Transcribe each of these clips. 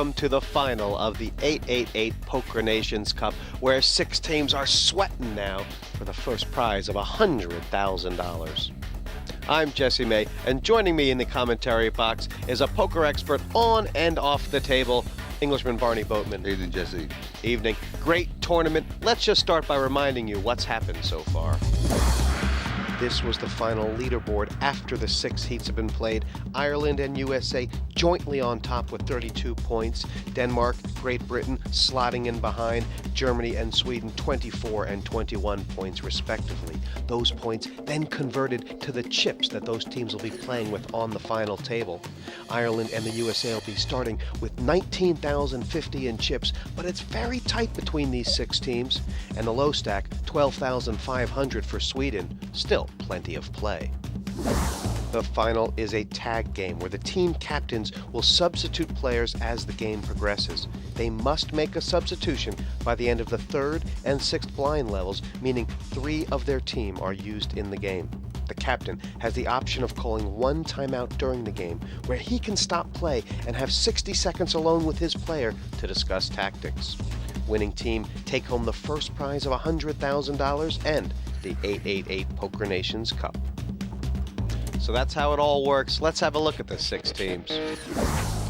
welcome to the final of the 888 Poker Nations Cup, where 6 teams are sweating now for the first prize of $100,000. I'm Jesse May, and joining me in the commentary box is a poker expert on and off the table, Englishman Barney Boatman. Evening, Jesse. Evening. Great tournament. Let's just start by reminding you what's happened so far. This was the final leaderboard after the 6 heats have been played. Ireland and USA jointly on top with 32 points. Denmark, Great Britain slotting in behind. Germany and Sweden 24 and 21 points respectively. Those points then converted to the chips that those teams will be playing with on the final table. Ireland and the USA will be starting with 19,050 in chips, but it's very tight between these 6 teams. And the low stack, 12,500 for Sweden. Still plenty of play. The final is a tag game where the team captains will substitute players as the game progresses. They must make a substitution by the end of the 3rd and 6th blind levels, meaning 3 of their team are used in the game. The captain has the option of calling 1 timeout during the game, where he can stop play and have 60 seconds alone with his player to discuss tactics. Winning team take home the first prize of $100,000 and the 888 Poker Nations Cup. So that's how it all works. Let's have a look at the 6 teams.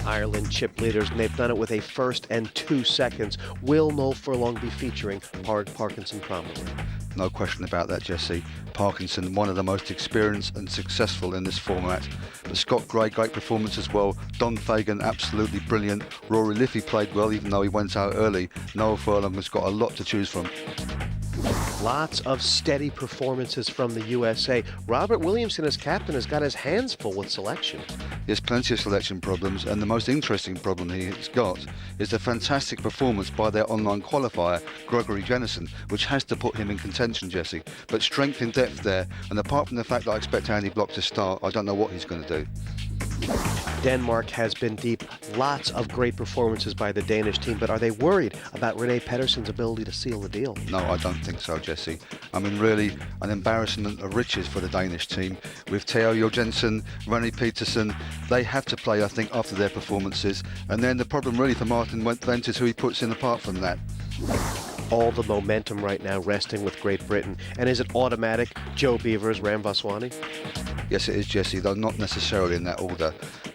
Ireland chip leaders, and they've done it with a 1st and 2 seconds. Will Noel Furlong be featuring Parg Parkinson prominently? No question about that, Jesse. Parkinson, one of the most experienced and successful in this format. But Scott Gray, great performance as well. Don Fagan, absolutely brilliant. Rory Liffey played well, even though he went out early. Noel Furlong has got a lot to choose from. Lots of steady performances from the USA. Robert Williamson as captain has got his hands full with selection. He has plenty of selection problems, and the most interesting problem he's got is the fantastic performance by their online qualifier, Gregory Jennison, which has to put him in contention, Jesse. But strength in depth there, and apart from the fact that I expect Andy Block to start, I don't know what he's going to do. Denmark has been deep. Lots of great performances by the Danish team, but are they worried about Rene Pedersen's ability to seal the deal? No, I don't think so, Jesse. I mean, really, an embarrassment of riches for the Danish team. With Theo Jorgensen, Rene Petersen, they have to play, I think, after their performances. And then the problem really for Martin Wendt is who he puts in apart from that. All the momentum right now resting with Great Britain. And is it automatic Joe Beavers, Ram Vaswani? Yes, it is, Jesse, though not necessarily in that order.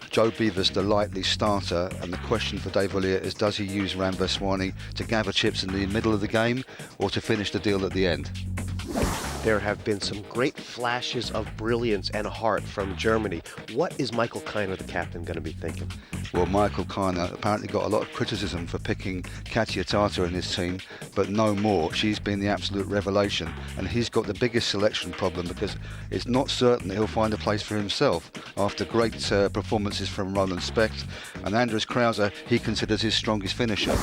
Joe Beavers, the likely starter, and the question for Dave Ollier is, does he use Ram Vaswani to gather chips in the middle of the game or to finish the deal at the end? There have been some great flashes of brilliance and heart from Germany. What is Michael Kiner, the captain, going to be thinking? Well, Michael Kiner apparently got a lot of criticism for picking Katja Tata in his team, but no more. She's been the absolute revelation, and he's got the biggest selection problem because it's not certain that he'll find a place for himself after great performances from Roland Specht, and Anders Krause he considers his strongest finisher.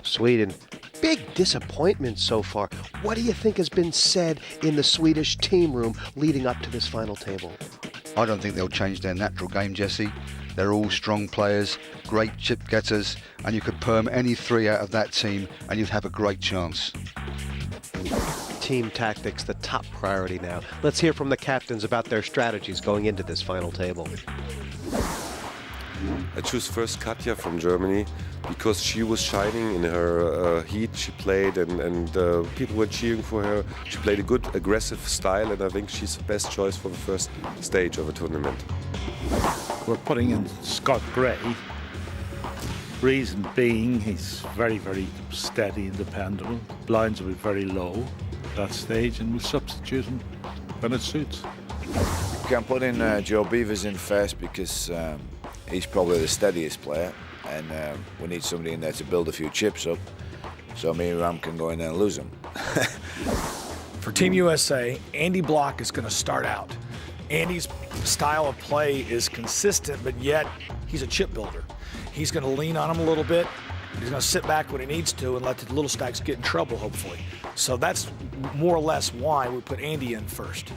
Sweden, big disappointment so far. What do you think has been said in the Swedish team room leading up to this final table? I don't think they'll change their natural game, Jesse. They're all strong players, great chip getters, and you could perm any 3 out of that team and you'd have a great chance. Team tactics, the top priority now. Let's hear from the captains about their strategies going into this final table. I choose first Katja from Germany because she was shining in her heat she played, and people were cheering for her. She played a good aggressive style, and I think she's the best choice for the first stage of a tournament. We're putting in Scott Gray. Reason being he's very, very steady and dependable. Blinds will be very low at that stage, and we'll substitute him when it suits. You can put in Joe Beavers in first because he's probably the steadiest player, and we need somebody in there to build a few chips up so me and Ram can go in there and lose them. For Team USA, Andy Block is going to start out. Andy's style of play is consistent, but yet he's a chip builder. He's going to lean on him a little bit. He's going to sit back when he needs to and let the little stacks get in trouble, hopefully. So that's more or less why we put Andy in first.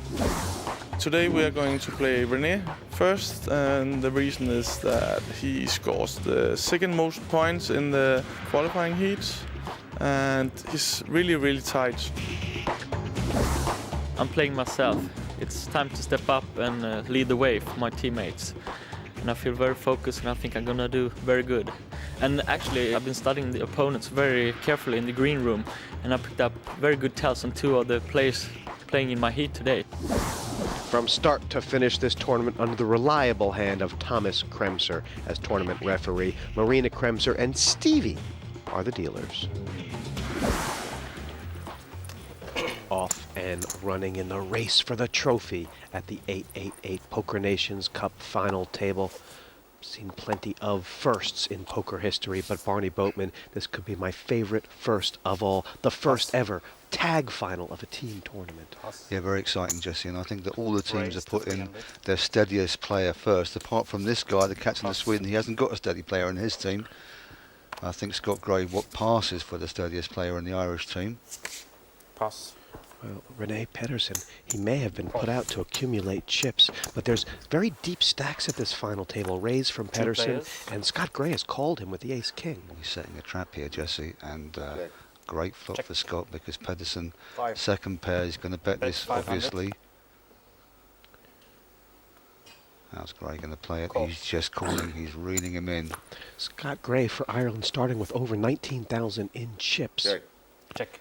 Today we are going to play Rene first, and the reason is that he scores the 2nd most points in the qualifying heats, and he's really, really tight. I'm playing myself. It's time to step up and lead the way for my teammates. And I feel very focused, and I think I'm gonna do very good. And actually, I've been studying the opponents very carefully in the green room, and I picked up very good tells on 2 of the players playing in my heat today. From start to finish this tournament under the reliable hand of Thomas Kremser as tournament referee. Marina Kremser and Stevie are the dealers. Off and running in the race for the trophy at the 888 Poker Nations Cup final table. Seen plenty of firsts in poker history, but Barney Boatman, this could be my favorite first of all. The first ever tag final of a team tournament. Yeah, very exciting, Jesse, and I think that all the teams have put in their steadiest player first. Apart from this guy, the captain of Sweden, he hasn't got a steady player in his team. I think Scott Gray passes for the steadiest player in the Irish team. Pass. Well, Rene Pedersen, he may have been put out to accumulate chips, but there's very deep stacks at this final table. Raise from Pedersen, and Scott Gray has called him with the ace-king. He's setting a trap here, Jesse, and great flop for Scott because Pedersen, second pair, is going to bet this, obviously. How's Gray going to play it? He's just calling, he's reeling him in. Scott Gray for Ireland starting with over 19,000 in chips. Check.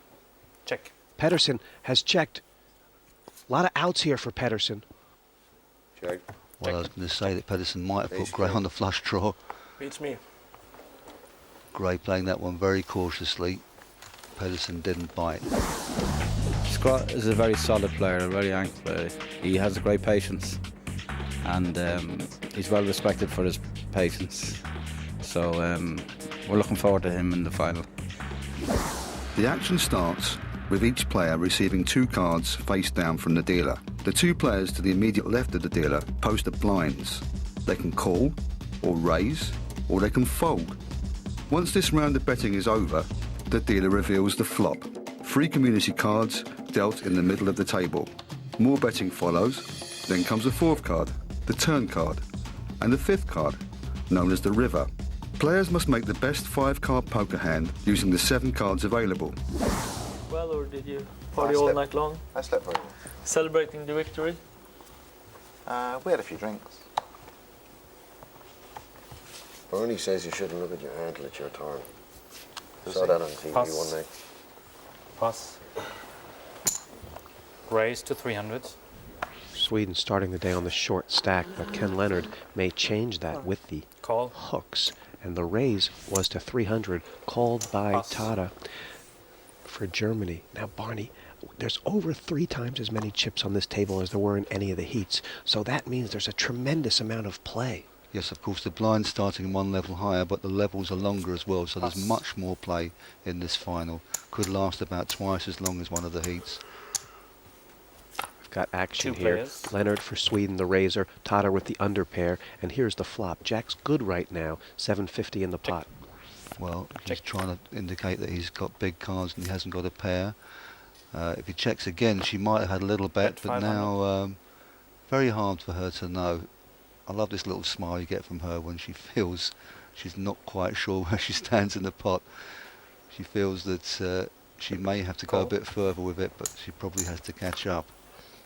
Check. Pedersen has checked. A lot of outs here for Pedersen. Check. Well, I was going to say that Pedersen might have put Gray on the flush draw. Beats me. Gray playing that one very cautiously. Pedersen didn't bite. Scott is a very solid player, a very anxious player. He has a great patience, and he's well respected for his patience. So we're looking forward to him in the final. The action starts with each player receiving 2 cards face down from the dealer. The 2 players to the immediate left of the dealer post the blinds. They can call, or raise, or they can fold. Once this round of betting is over, the dealer reveals the flop. 3 community cards dealt in the middle of the table. More betting follows, then comes a 4th card, the turn card, and the 5th card, known as the river. Players must make the best 5-card poker hand using the 7 cards available. Well, or did you party all night long? I slept very well. Celebrating the victory? We had a few drinks. Barney says you shouldn't look at your hand till it's your turn. Saw that on TV one night. Pass. Raise to 300. Sweden starting the day on the short stack, but Ken Leonard may change that with the Call. hooks. And the raise was to 300, called by Tada for Germany. Now, Barney, there's over 3 times as many chips on this table as there were in any of the heats. So that means there's a tremendous amount of play. Yes, of course, the blind's starting 1 level higher, but the levels are longer as well, so there's much more play in this final. Could last about twice as long as one of the heats. We've got action 2 here. players. Leonard for Sweden, the raiser. Tada with the underpair. And here's the flop. Jack's good right now. 750 in the pot. Well, he's trying to indicate that he's got big cards and he hasn't got a pair. If he checks again, she might have had a little bet, but now very hard for her to know. I love this little smile you get from her when she feels she's not quite sure where she stands in the pot. She feels that she may have to go a bit further with it, but she probably has to catch up.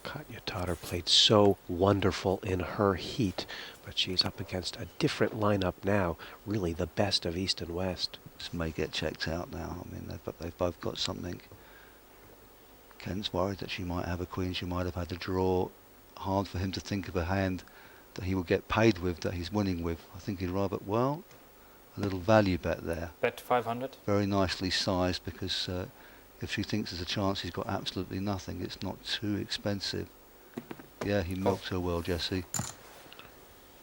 Katja Todder played so wonderful in her heat, but she's up against a different lineup now, really the best of East and West. This may get checked out now. I mean, they've both got something. Ken's worried that she might have a queen, she might have had a draw. Hard for him to think of a hand that he will get paid with, that he's winning with. I think he'd rather, well, a little value bet there. Bet 500. Very nicely sized, because if she thinks there's a chance he's got absolutely nothing, it's not too expensive. Yeah, he milked her well, Jesse.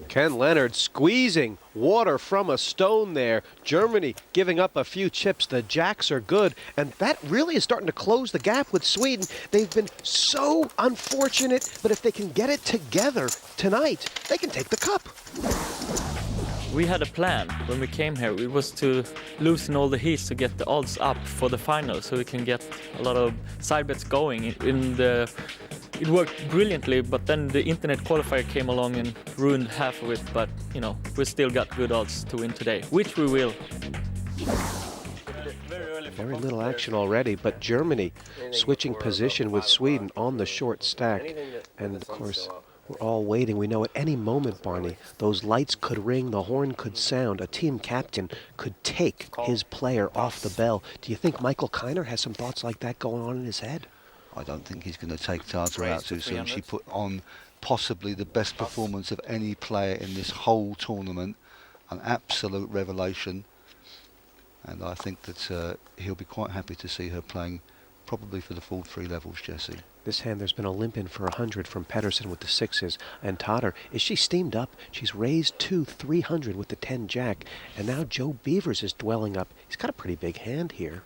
Ken Leonard squeezing water from a stone there. Germany giving up a few chips. The jacks are good, and that really is starting to close the gap with Sweden. They've been so unfortunate, but if they can get it together tonight, they can take the cup. We had a plan when we came here. It was to loosen all the heats to get the odds up for the final, so we can get a lot of side bets going. It worked brilliantly, but then the internet qualifier came along and ruined half of it. But you know, we still got good odds to win today, which we will. Very little action already, but Germany switching position with Sweden on the short stack. And of course, We're all waiting. We know at any moment, Barney, those lights could ring, the horn could sound, a team captain could take his player off the bell. Do you think Michael Kiner has some thoughts like that going on in his head? I don't think he's going to take Tata out too soon. She put on possibly the best performance of any player in this whole tournament, an absolute revelation. And I think that he'll be quite happy to see her playing probably for the full 3 levels, Jesse. This hand, there's been a limp in for 100 from Pedersen with the 6s. And Tatar, is she steamed up? She's raised to 300 with the 10 jack. And now Joe Beavers is dwelling up. He's got a pretty big hand here.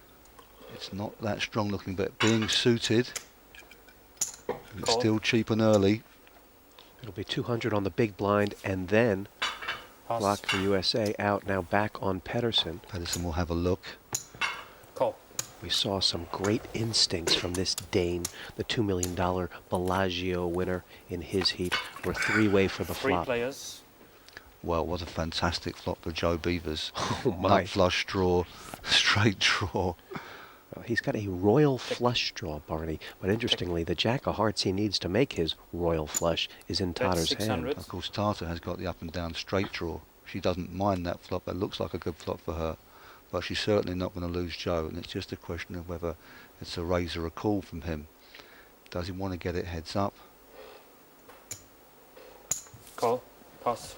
It's not that strong looking, but being suited, it's still cheap and early. It'll be 200 on the big blind, and then block for USA out. Now back on Pedersen. Pedersen will have a look. Call. We saw some great instincts from this Dane, the $2 million Bellagio winner in his heat. We're 3-way for the flop. 3 players. Well, what a fantastic flop for Joe Beavers. Oh my. Nut flush draw, straight draw. Well, he's got a royal flush draw, Barney. But interestingly, the jack of hearts he needs to make his royal flush is in Tatar's hand. Of course, Tata has got the up and down straight draw. She doesn't mind that flop. That looks like a good flop for her. But she's certainly not going to lose Joe, and it's just a question of whether it's a raise or a call from him. Does he want to get it heads up? Call. Pass.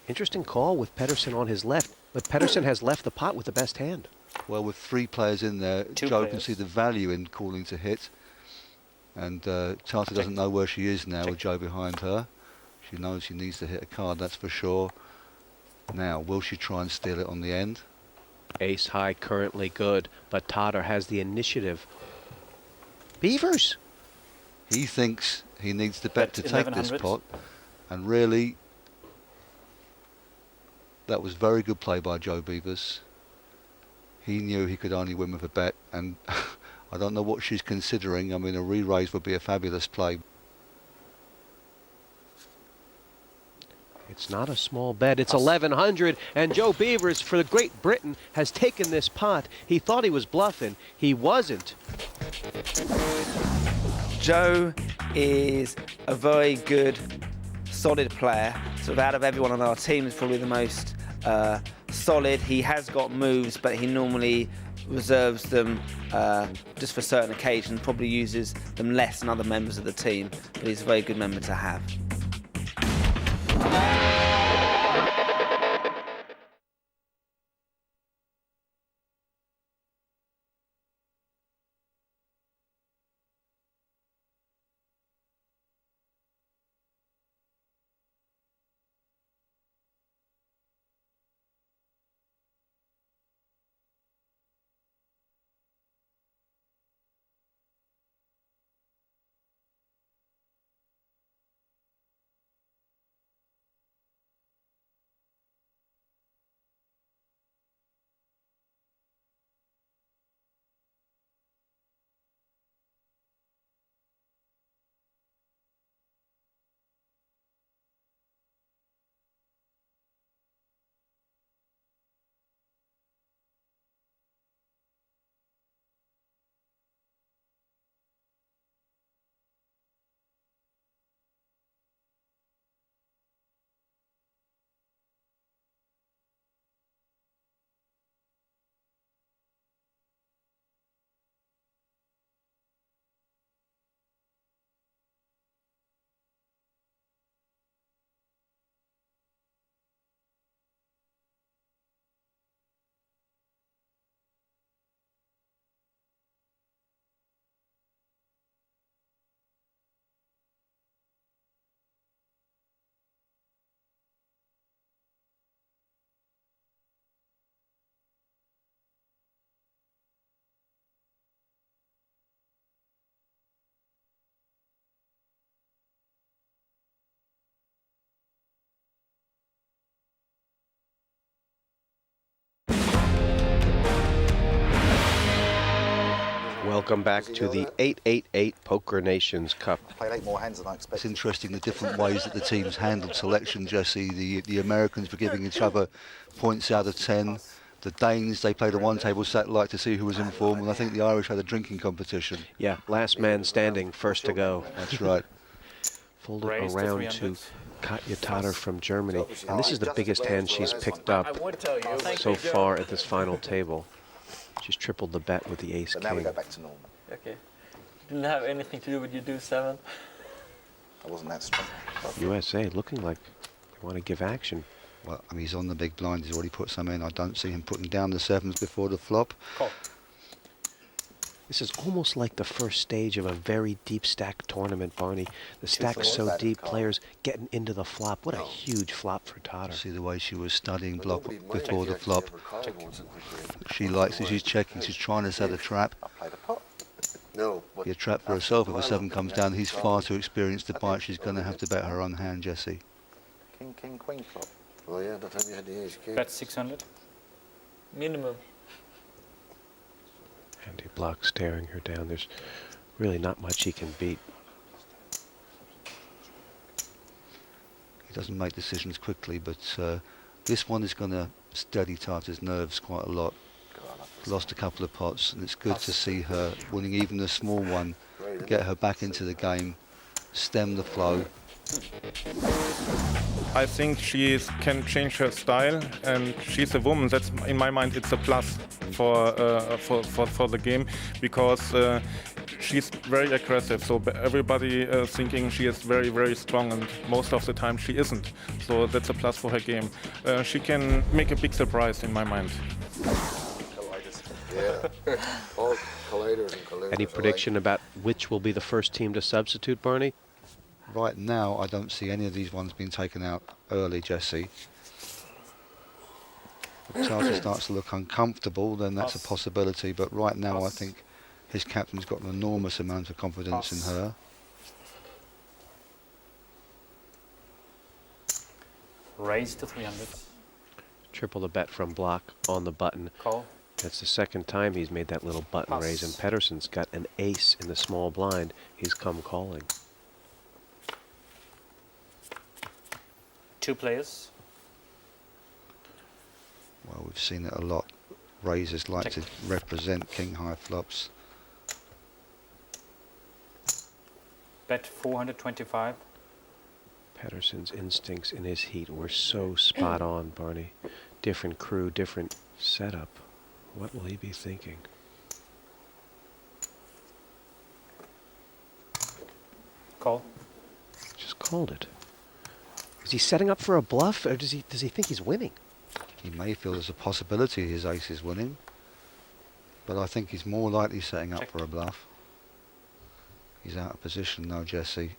Interesting call with Pedersen on his left, but Pedersen has left the pot with the best hand. Well, with 3 players in there, Two Joe players. can see the value in calling to hit. And Tata doesn't know where she is now with Joe behind her. She knows she needs to hit a card, that's for sure. Now, will she try and steal it on the end? Ace high currently good, but Tatar has the initiative. Beavers! He thinks he needs to bet to take this 1100. pot. And really, that was very good play by Joe Beavers. He knew he could only win with a bet, and I don't know what she's considering. I mean, a re-raise would be a fabulous play. It's not a small bet. It's 1,100, and Joe Beavers for the Great Britain has taken this pot. He thought he was bluffing. He wasn't. Joe is a very good, solid player. Sort of out of everyone on our team, is probably the most solid. He has got moves, but he normally reserves them just for certain occasions, probably uses them less than other members of the team, but he's a very good member to have. Welcome back to the 888 Poker Nations Cup. Played 8 more hands than I It's expected. interesting the different ways that the teams handled selection, Jesse. The Americans were giving each other points out of 10. The Danes, they played a one-table satellite to see who was in form, and I think the Irish had a drinking competition. Yeah, last man standing, first to go. That's right. Folded Raise to around 300. to Katja Tatar from Germany. And this is the biggest hand she's picked up so far at this final table. She's tripled the bet with the ace But now we king. go back to normal. Okay. Didn't have anything to do with you do 7. I wasn't that strong. USA looking like they want to give action. Well, I mean, he's on the big blind. He's already put some in. I don't see him putting down the 7s before the flop. Call. This is almost like the first stage of a very deep stack tournament, Barney. The stack's so deep, players getting into the flop. What a huge flop for Tatar. See the way she was studying block before the flop. She likes it. She's checking. She's trying to set a trap. I played a pot. No. Be a trap for herself. If a 7 comes down, he's far too experienced to bite. She's going to have to bet her own hand, Jesse. King, king, queen flop. Oh yeah, that time you had the ace king. Bet 600. Minimum. Andy Block staring her down. There's really not much he can beat. He doesn't make decisions quickly, but this one is going to steady Tatar's nerves quite a lot. Lost a couple of pots, and it's good to see her winning even a small one, get her back into the game, stem the flow. I think she can change her style, and she's a woman. That's, in my mind, it's a plus for the game, because she's very aggressive. So everybody thinking she is very, very strong, and most of the time she isn't. So that's a plus for her game. She can make a big surprise, in my mind. Yeah. All colliders and colliders. Any prediction about which will be the first team to substitute, Barney? Right now, I don't see any of these ones being taken out early, Jesse. If Tatar starts to look uncomfortable, then that's a possibility. But right now, I think his captain's got an enormous amount of confidence in her. Raise to 300. Triple the bet from Block on the button. Call. That's the second time he's made that little button raise, and Pedersen's got an ace in the small blind. He's come calling. 2 players. Well, we've seen it a lot. Raisers like to represent king high flops. Bet 425. Pedersen's instincts in his heat were so spot on, Barney. Different crew, different setup. What will he be thinking? Call. Just called it. Is he setting up for a bluff, or does he think he's winning? He may feel there's a possibility his ace is winning, but I think he's more likely setting up for a bluff. He's out of position now, Jesse.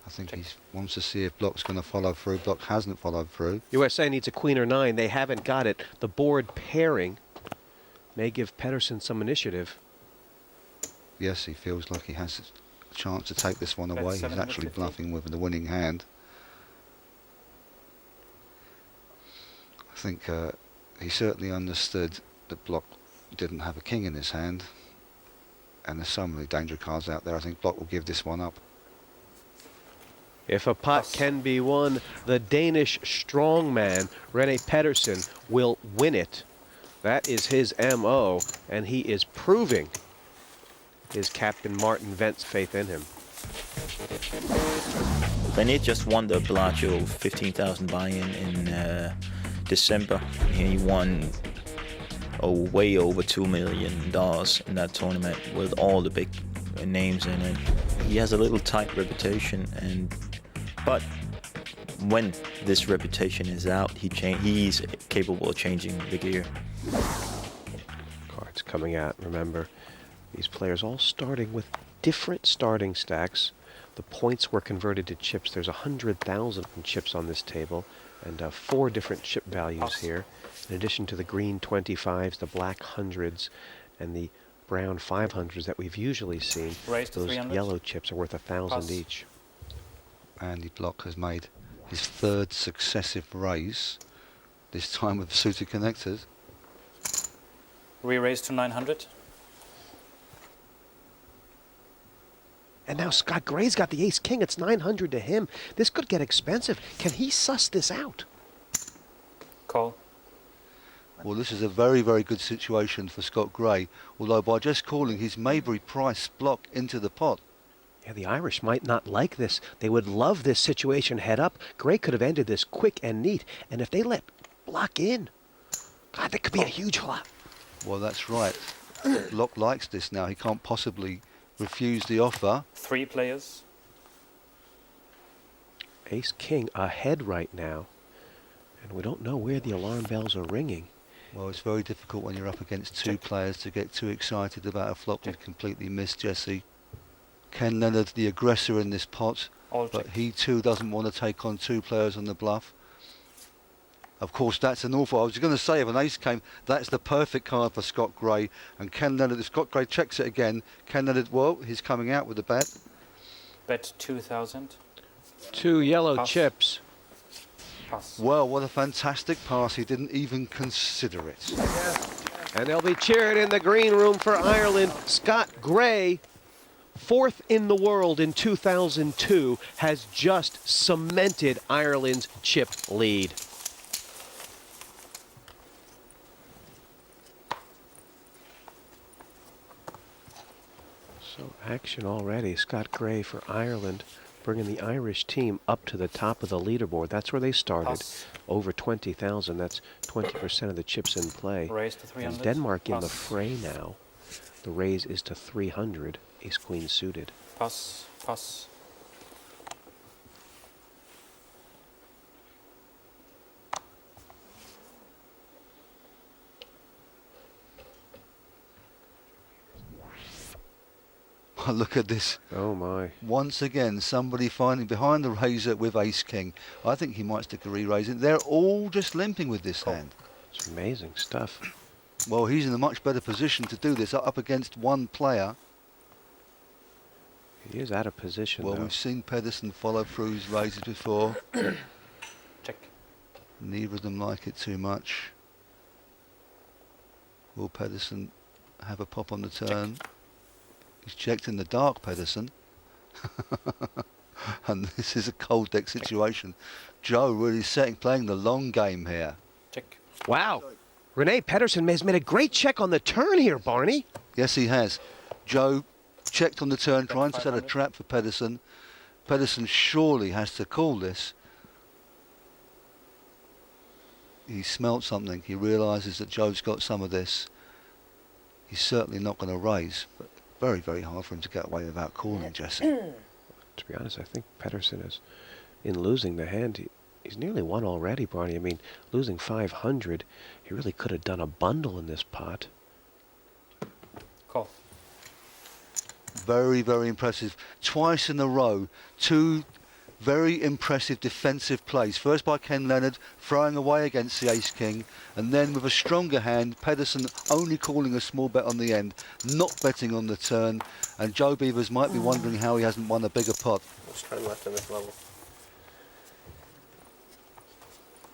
I think he wants to see if Block's going to follow through. Block hasn't followed through. USA needs a queen or 9. They haven't got it. The board pairing may give Pedersen some initiative. Yes, he feels like he has a chance to take this one away. He's actually bluffing with the winning hand. I think he certainly understood that Block didn't have a king in his hand, and there's so many danger cards out there. I think Block will give this one up. If a pot can be won, the Danish strongman, René Pedersen, will win it. That is his M.O., and he is proving his captain Martin Vent's faith in him. René just won the Bellagio 15,000 buy-in in December. He won way over $2 million in that tournament with all the big names in it. He has a little tight reputation, but when this reputation is out, he's capable of changing the gear. Cards coming out. Remember, these players all starting with different starting stacks. The points were converted to chips. There's 100,000 chips on this table, and 4 different chip values here. In addition to the green 25s, the black 100s, and the brown 500s that we've usually seen. Those yellow chips are worth 1,000 each. Andy Block has made his 3rd successive raise, this time with suited connectors. Re-raise to 900. And now Scott Gray's got the ace-king. It's 900 to him. This could get expensive. Can he suss this out? Call. Well, this is a very, very good situation for Scott Gray, although by just calling, he's Maybury Price Block into the pot. Yeah, the Irish might not like this. They would love this situation head up. Gray could have ended this quick and neat. And if they let Block in, God, that could be a huge flop. Well, that's right. Block likes this now. He can't possibly refuse the offer. 3 players. Ace-king ahead right now. And we don't know where the alarm bells are ringing. Well, it's very difficult when you're up against 2 players to get too excited about a flop you've completely missed, Jesse. Ken Leonard, the aggressor in this pot, but he too doesn't want to take on 2 players on the bluff. Of course, that's an awful... I was going to say, if an ace came, that's the perfect card for Scott Gray. And Ken Leonard, if Scott Gray checks it again, Ken Leonard, well, he's coming out with a bet. Bet 2,000. 2 yellow Pass. chips. Pass. Well, what a fantastic pass. He didn't even consider it. And they'll be cheering in the green room for Ireland. Scott Gray, 4th in the world in 2002, has just cemented Ireland's chip lead. So action already. Scott Gray for Ireland, bringing the Irish team up to the top of the leaderboard. That's where they started. Pass. Over 20,000. That's 20% of the chips in play. Raise to 300. And Denmark in the Pass. fray now. The raise is to 300. Ace-queen suited. Pass. Pass. Look at this. Oh my. Once again, somebody finding behind the razor with ace-king. I think he might stick a re-raise in. They're all just limping with this hand. It's amazing stuff. Well, he's in a much better position to do this up against 1 player. He is out of position, Well, though. we've seen Pedersen follow through his raises before. Check. Neither of them like it too much. Will Pedersen have a pop on the turn? Check. He's checked in the dark, Pedersen. And this is a cold deck situation. Joe really playing the long game here. Check. Wow. Renee Pedersen has made a great check on the turn here, Barney. Yes, he has. Joe checked on the turn, trying to set a 500. trap for Pedersen. Pedersen surely has to call this. He smelt something. He realises that Joe's got some of this. He's certainly not going to raise, but very, very hard for him to get away without calling, Jesse. To be honest, I think Pedersen is, in losing the hand, he's nearly won already, Barney. I mean, losing 500, he really could have done a bundle in this pot. Call. Very, very impressive. Twice in a row, 2 very impressive defensive plays. First by Ken Leonard, throwing away against the ace-king, and then with a stronger hand, Pedersen only calling a small bet on the end, not betting on the turn, and Joe Beavers might be wondering how he hasn't won a bigger pot. Much time left in this level.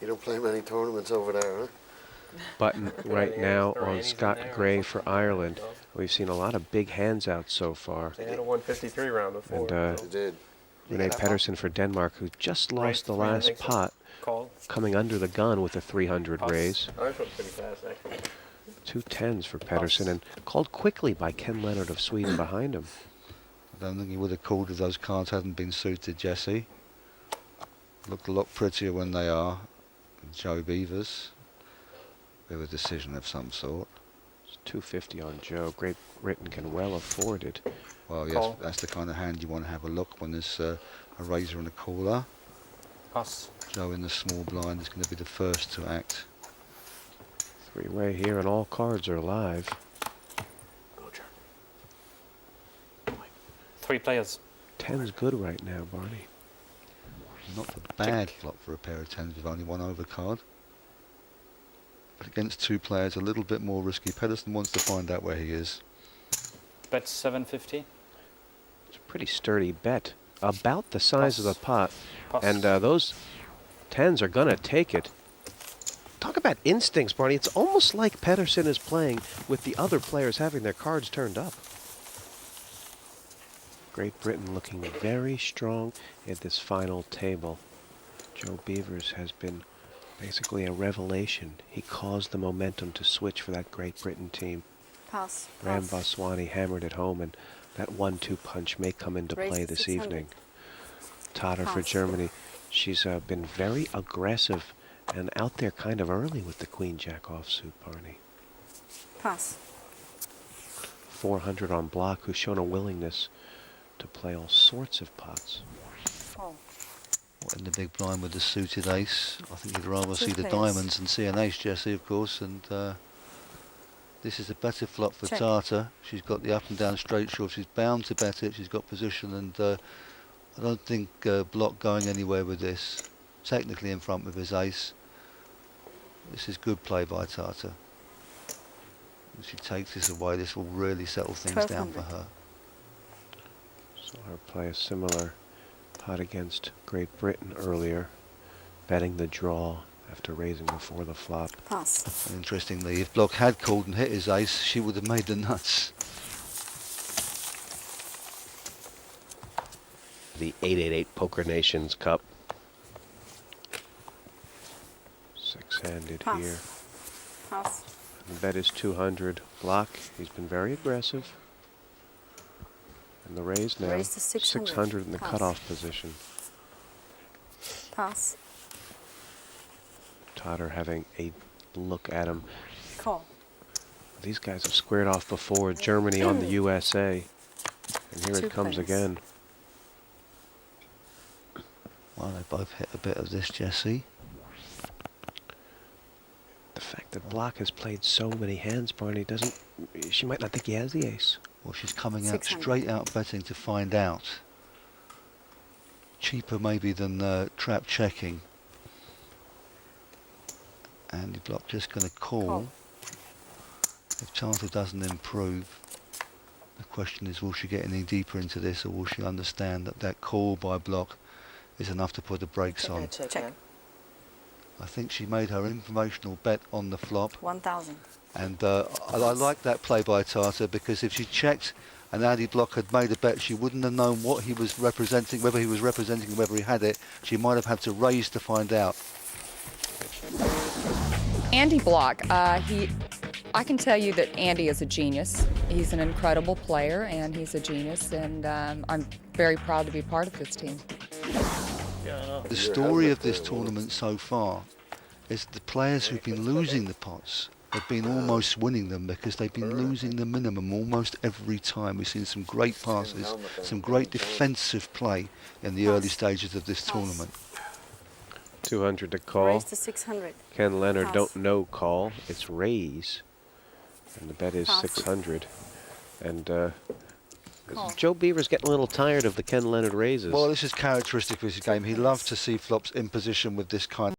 You don't play many tournaments over there, huh? Button right now on Scott Gray for Ireland. We've seen a lot of big hands out so far. They had a 153 round before. And They did. Renee Pedersen for Denmark, who just lost the last pot, Call. coming under the gun with a 300 raise. Ours went pretty fast, actually. 2 10s for Pedersen, and called quickly by Ken Leonard of Sweden behind him. I don't think he would have called if those cards hadn't been suited, Jesse. Look a lot prettier when they are. Joe Beavers. We have a decision of some sort. It's 250 on Joe. Great Britain can well afford it. Well, yes, Call. that's the kind of hand you want to have a look when there's a raiser and a caller. Pass. Joe in the small blind is going to be the first to act. 3-way here, and all cards are live. 3 players. 10's good right now, Barney. Not a bad flop for a pair of 10s with only 1 overcard. But against 2 players, a little bit more risky. Pedersen wants to find out where he is. Bet 750. It's a pretty sturdy bet. About the size of the pot. Pass. And those 10s are going to take it. Talk about instincts, Barney. It's almost like Pedersen is playing with the other players having their cards turned up. Great Britain looking very strong at this final table. Joe Beavers has been basically a revelation. He caused the momentum to switch for that Great Britain team. Pass. Ram Vaswani hammered it home, and That 1-2 punch may come into Raise play to this 600. evening. Tata for Pass. Germany. She's been very aggressive and out there kind of early with the Queen-Jack offsuit, Barney. Pass. 400 on block, who's shown a willingness to play all sorts of pots. Call. In the big blind with the suited ace. I think you'd rather Two see the players. diamonds and see an ace, Jessie, of course. And this is a better flop for Check. Tata. She's got the up and down straight shove. She's bound to bet it. She's got position, and I don't think Block going anywhere with this. Technically in front with his ace. This is good play by Tata. If she takes this away, this will really settle things down for her. Saw her play a similar pot against Great Britain earlier, betting the draw after raising before the flop. Pass. And interestingly, if Block had called and hit his ace, she would have made the nuts. The 888 Poker Nations Cup. Six-handed Pass. here. Pass. The bet is 200. Block, he's been very aggressive. And the raise now, Raise to 600. 600 in the Pass. cutoff position. Pass. Totter having a look at him. Call. These guys have squared off before. Germany on the USA. And here Two it comes players. again. Well, they both hit a bit of this, Jessie. The fact that Block has played so many hands, Barney, doesn't... She might not think he has the ace. Well, she's coming out 600. straight out betting to find out. Cheaper maybe than trap checking. Andy Block just going to call. If Tata doesn't improve, the question is, will she get any deeper into this, or will she understand that that call by Block is enough to put the brakes on? Check. I think she made her informational bet on the flop. 1,000. And I like that play by Tata, because if she checked and Andy Block had made a bet, she wouldn't have known what he was representing, whether he was representing, whether he had it. She might have had to raise to find out. Andy Block, I can tell you that Andy is a genius. He's an incredible player, and he's a genius, and I'm very proud to be part of this team. The story of this tournament so far is the players who've been losing the pots have been almost winning them, because they've been losing the minimum almost every time. We've seen some great passes, some great defensive play in the early stages of this tournament. 200 to call. Raise to 600. Ken Leonard Pass. don't know call. It's raise. And the bet is Pass. 600. And Call. Joe Beaver's getting a little tired of the Ken Leonard raises. Well, this is characteristic of his game. He loves to see flops in position with this kind